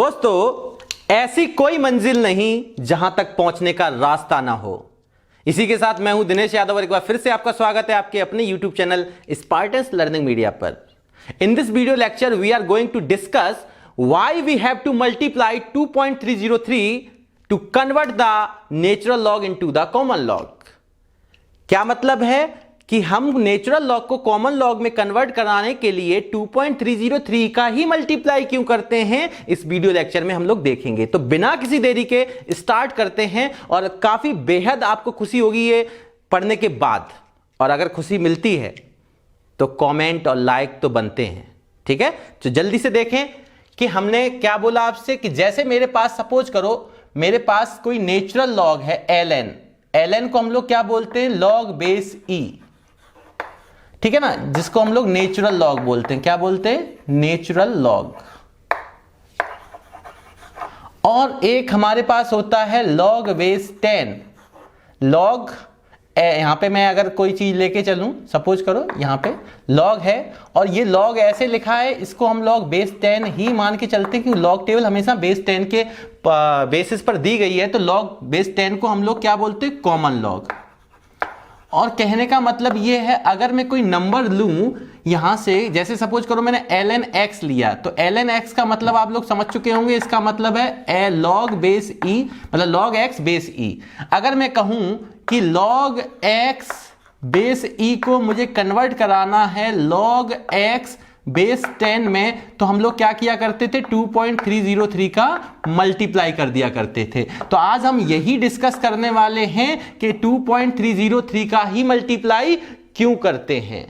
दोस्तों, ऐसी कोई मंजिल नहीं जहां तक पहुंचने का रास्ता ना हो। इसी के साथ मैं हूं दिनेश यादव और एक बार फिर से आपका स्वागत है आपके अपने YouTube channel Spartans learning media पर। In this video lecture we are going to discuss why we have to multiply 2.303 to convert the natural log into the common log. क्या मतलब है कि हम नेचुरल लॉग को कॉमन लॉग में convert कराने के लिए 2.303 का ही मल्टीप्लाई क्यों करते हैं, इस वीडियो लेक्चर में हम लोग देखेंगे। तो बिना किसी देरी के स्टार्ट करते हैं और काफी बेहद आपको खुशी होगी ये पढ़ने के बाद, और अगर खुशी मिलती है तो कमेंट और लाइक तो बनते हैं, ठीक है। तो जल्दी से देखें कि हमने क्या बोला आपसे कि जैसे मेरे पास सपोज करो मेरे पास कोई नेचुरल लॉग है ln को हम लोग क्या बोलते हैं, लॉग बेस e, ठीक है ना, जिसको हम लोग नेचुरल लॉग बोलते हैं। क्या बोलते हैं, नेचुरल लॉग। और एक हमारे पास होता है लॉग बेस 10 लॉग। यहां पे मैं अगर कोई चीज लेके चलूं, सपोज करो यहां पे लॉग है और ये लॉग ऐसे लिखा है, इसको हम लॉग बेस 10 ही मान के चलते हैं क्योंकि लॉग टेबल हमेशा बेस 10 के बेसिस पर दी गई है। तो लॉग बेस 10 को हम लोग क्या बोलते हैं, कॉमन लॉग। और कहने का मतलब ये है, अगर मैं कोई नंबर लूं यहां से, जैसे सपोज करो मैंने ln x लिया, तो ln x का मतलब आप लोग समझ चुके होंगे, इसका मतलब है log बेस e, मतलब log x बेस e। अगर मैं कहूं कि log x बेस e को मुझे कन्वर्ट कराना है log x बेस 10 में, तो हम लोग क्या किया करते थे, 2.303 का मल्टीप्लाई कर दिया करते थे। तो आज हम यही डिस्कस करने वाले हैं कि 2.303 का ही मल्टीप्लाई क्यों करते हैं।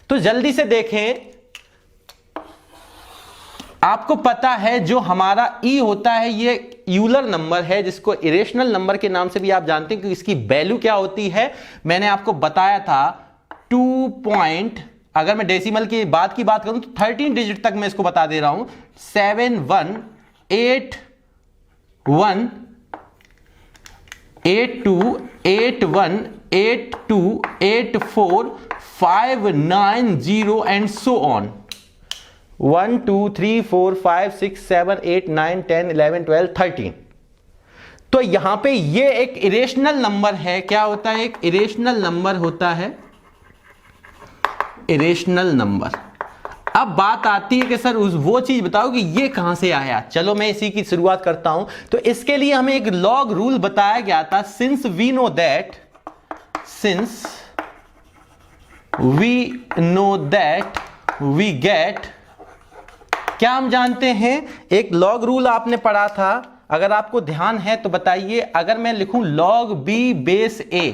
तो जल्दी से देखें, आपको पता है जो हमारा e होता है ये यूलर नंबर है, जिसको इरेशनल नंबर के नाम से भी आप जानते हैं कि इसकी वैल्यू क्या होती है। मैंने आपको बताया था अगर मैं डेसिमल की बात करूं तो 13 डिजिट तक मैं इसको बता दे रहा हूं, 7 1 8 1 8 2 8 1 8 2 8 4 5 9 0 एंड सो ऑन। 1 2 3 4 5 6 7 8 9 10 11 12 13। तो यहां पे ये एक इरेशनल नंबर है। क्या होता है, एक इरेशनल नंबर होता है, इरेशनल नंबर। अब बात आती है कि सर वो चीज बताओ कि ये कहां से आया। चलो मैं इसी की शुरुआत करता हूं। तो इसके लिए हमें एक लॉग रूल बताया गया था, since we know that we get, क्या हम जानते हैं, एक लॉग रूल आपने पढ़ा था, अगर आपको ध्यान है तो बताइए। अगर मैं लिखूं log b बेस a,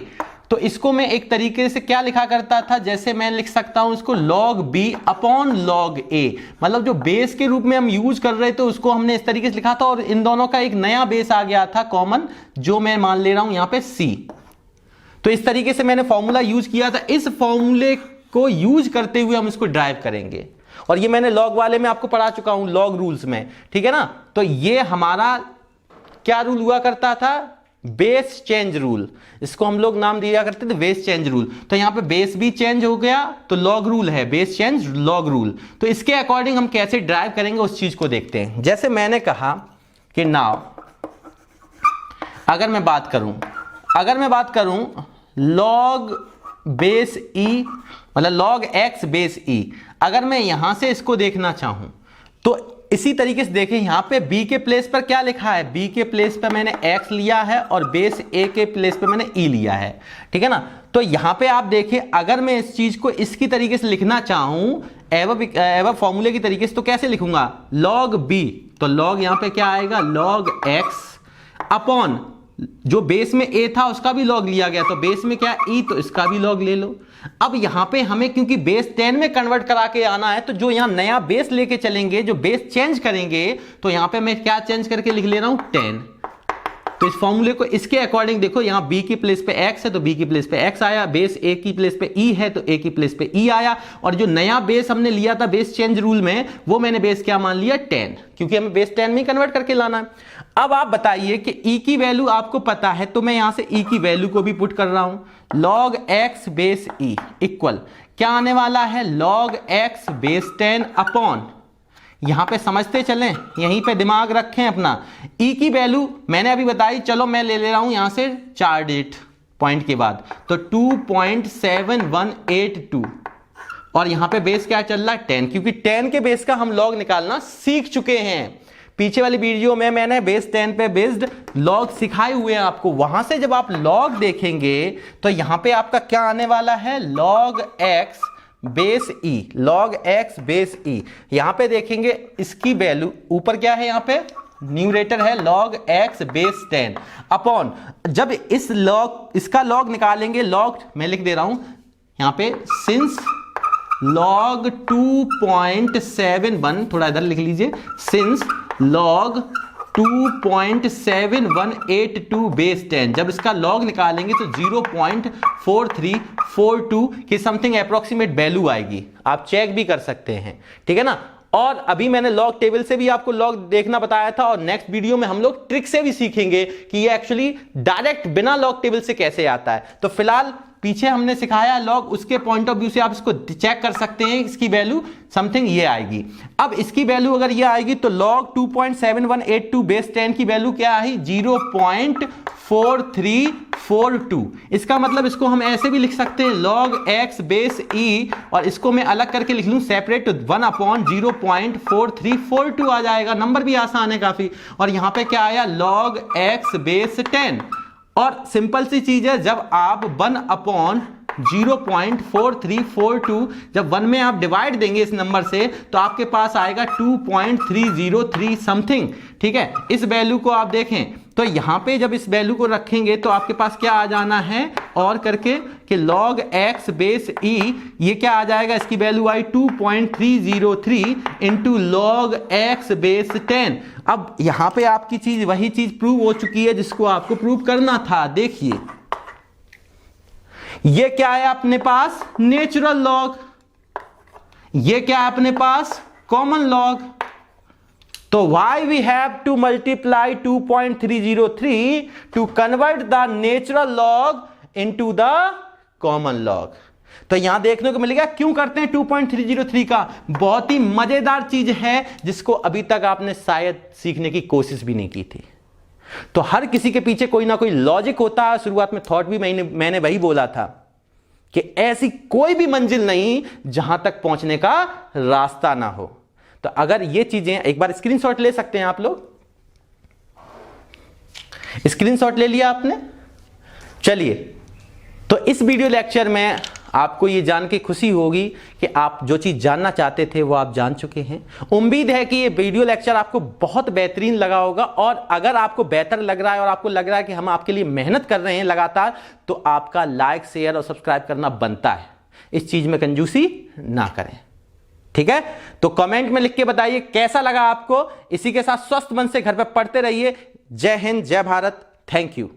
तो इसको मैं एक तरीके से क्या लिखा करता था, जैसे मैं लिख सकता हूं इसको log b upon log a, मतलब जो बेस के रूप में हम यूज कर रहे थे उसको हमने इस तरीके से लिखा था, और इन दोनों का एक नया बेस आ गया था कॉमन, जो मैं मान ले रहा हूं यहां पे c। तो इस तरीके से मैंने फॉर्मूला यूज किया था। इस फॉर्मूले को यूज करते हुए हम इसको ड्राइव करेंगे, और ये मैंने लॉग वाले में आपको पढ़ा चुका हूं, लॉग रूल्स में, ठीक है ना। तो ये हमारा क्या रूल हुआ करता था, बेस चेंज रूल। इसको हम लोग नाम दिया करते थे बेस चेंज रूल। तो यहां पे बेस भी चेंज हो गया, तो लॉग रूल है, बेस चेंज लॉग रूल। तो इसके अकॉर्डिंग हम कैसे ड्राइव करेंगे उस चीज को देखते हैं। जैसे मैंने कहा कि नाउ अगर मैं बात करूं लॉग बेस e, मतलब लॉग x बेस e, अगर मैं यहां से इसको देखना चाहूं तो इसी तरीके से देखें, यहां पे b के प्लेस पर क्या लिखा है, b के प्लेस पर मैंने x लिया है और बेस a के प्लेस पर मैंने e लिया है, ठीक है ना। तो यहां पे आप देखें, अगर मैं इस चीज को इसकी तरीके से लिखना चाहूं एवं फॉर्मूले की तरीके से, तो कैसे लिखूंगा, log b, तो log यहां पे क्या आएगा, log x अपॉन जो बेस में a था उसका भी log लिया गया, तो बेस में क्या e, तो इसका भी log ले लो। अब यहां पे हमें क्योंकि बेस 10 में कन्वर्ट करा के आना है, तो जो यहां नया बेस लेके चलेंगे, जो बेस चेंज करेंगे, तो यहां पे मैं क्या चेंज करके लिख ले रहा हूं, 10। तो इस फॉर्मूले को इसके अकॉर्डिंग देखो, यहां b की प्लेस पे x है तो b की प्लेस पे x आया, बेस a की प्लेस पे e है तो a की प्लेस पे e आया, और जो नया बेस हमने लिया था बेस चेंज रूल में, वो मैंने बेस क्या मान लिया, 10, क्योंकि हमें बेस 10 में कन्वर्ट करके लाना है। अब आप बताइए कि e की वैल्यू आपको पता है, तो मैं यहां से e की वैल्यू को भी पुट कर रहा हूं, log x base e equal क्या आने वाला है, log x बेस 10 अपॉन यहां पे समझते चलें, यहीं पे दिमाग रखें अपना। ई की वैल्यू मैंने अभी बताई, चलो मैं ले रहा हूं यहां से 4 डिजिट पॉइंट के बाद, तो 2.7182 और यहां पे बेस क्या चल रहा है 10, क्योंकि 10 के बेस का हम लॉग निकालना सीख चुके हैं। पीछे वाली वीडियो में मैंने बेस 10 पे बेस्ड लॉग सिखाए हुए हैं आपको, वहां से जब आप लॉग देखेंगे तो यहां पे आपका क्या आने वाला है, log x बेस ई, log x बेस ई। यहां पे देखेंगे इसकी वैल्यू ऊपर क्या है, यहां पे न्यूमरेटर है log x बेस 10 अपॉन, जब इस लॉग इसका लॉग निकालेंगे, लॉग मैं लिख दे रहा हूं यहां पे सिंस log 2.71, थोड़ा इधर लिख लीजिए, सिंस log 2.7182 बेस 10, जब इसका लॉग निकालेंगे तो 0.4342 की समथिंग अप्रोक्सीमेट वैल्यू आएगी। आप चेक भी कर सकते हैं, ठीक है ना। और अभी मैंने लॉग टेबल से भी आपको लॉग देखना बताया था, और नेक्स्ट वीडियो में हम लोग ट्रिक से भी सीखेंगे कि ये एक्चुअली डायरेक्ट बिना लॉग टेबल से कैसे आता है। तो फिलहाल पीछे हमने सिखाया लॉग, उसके पॉइंट ऑफ व्यू से आप इसको चेक कर सकते हैं, इसकी वैल्यू समथिंग ये आएगी। अब इसकी वैल्यू अगर ये आएगी तो log 2.7182 बेस 10 की वैल्यू क्या आई, 0.4342। इसका मतलब इसको हम ऐसे भी लिख सकते हैं log x बेस e, और इसको मैं अलग करके लिख लूं सेपरेट, 1/0.4342 आ जाएगा। नंबर भी आसान है काफी। और यहां पे क्या आया, log x बेस 10। और सिंपल सी चीज है, जब आप 1/0.4342 जब 1 में आप डिवाइड देंगे इस नंबर से, तो आपके पास आएगा 2.303 समथिंग, ठीक है। इस वैल्यू को आप देखें तो यहां पे जब इस वैल्यू को रखेंगे तो आपके पास क्या आ जाना है और करके कि log x बेस e, ये क्या आ जाएगा, इसकी वैल्यू आई 2.303 इंटू log x बेस 10। अब यहां पे आपकी चीज वही चीज प्रूव हो चुकी है जिसको आपको प्रूव करना था। देखिए ये क्या है अपने पास, नेचुरल लॉग, ये क्या है अपने पास, कॉमन लॉग। तो why we have to multiply 2.303 to convert the natural log into the common log। तो यहां देखने को मिलेगा क्यों करते हैं 2.303 का, बहुत ही मजेदार चीज है जिसको अभी तक आपने शायद सीखने की कोशिश भी नहीं की थी। तो हर किसी के पीछे कोई ना कोई लॉजिक होता है। शुरुआत में थॉट भी मैंने वही बोला था कि ऐसी कोई भी मंजिल नहीं जहां तक पहुंचने का रास्ता ना हो। तो अगर ये चीजें, एक बार स्क्रीनशॉट ले सकते हैं आप लोग, स्क्रीनशॉट ले लिया आपने। चलिए, तो इस वीडियो लेक्चर में आपको ये जान के खुशी होगी कि आप जो चीज जानना चाहते थे वो आप जान चुके हैं। उम्मीद है कि ये वीडियो लेक्चर आपको बहुत बेहतरीन लगा होगा, और अगर आपको बेहतर लग रहा है और आपको लग रहा है कि हम आपके लिए मेहनत कर रहे हैं लगातार, तो आपका लाइक, शेयर और सब्सक्राइब करना बनता है। इस चीज में कंजूसी ना करें, ठीक है। तो कमेंट में लिख के बताइए कैसा लगा आपको। इसी के साथ स्वस्थ मन से घर पे पढ़ते रहिए। जय हिंद, जय भारत, थैंक यू।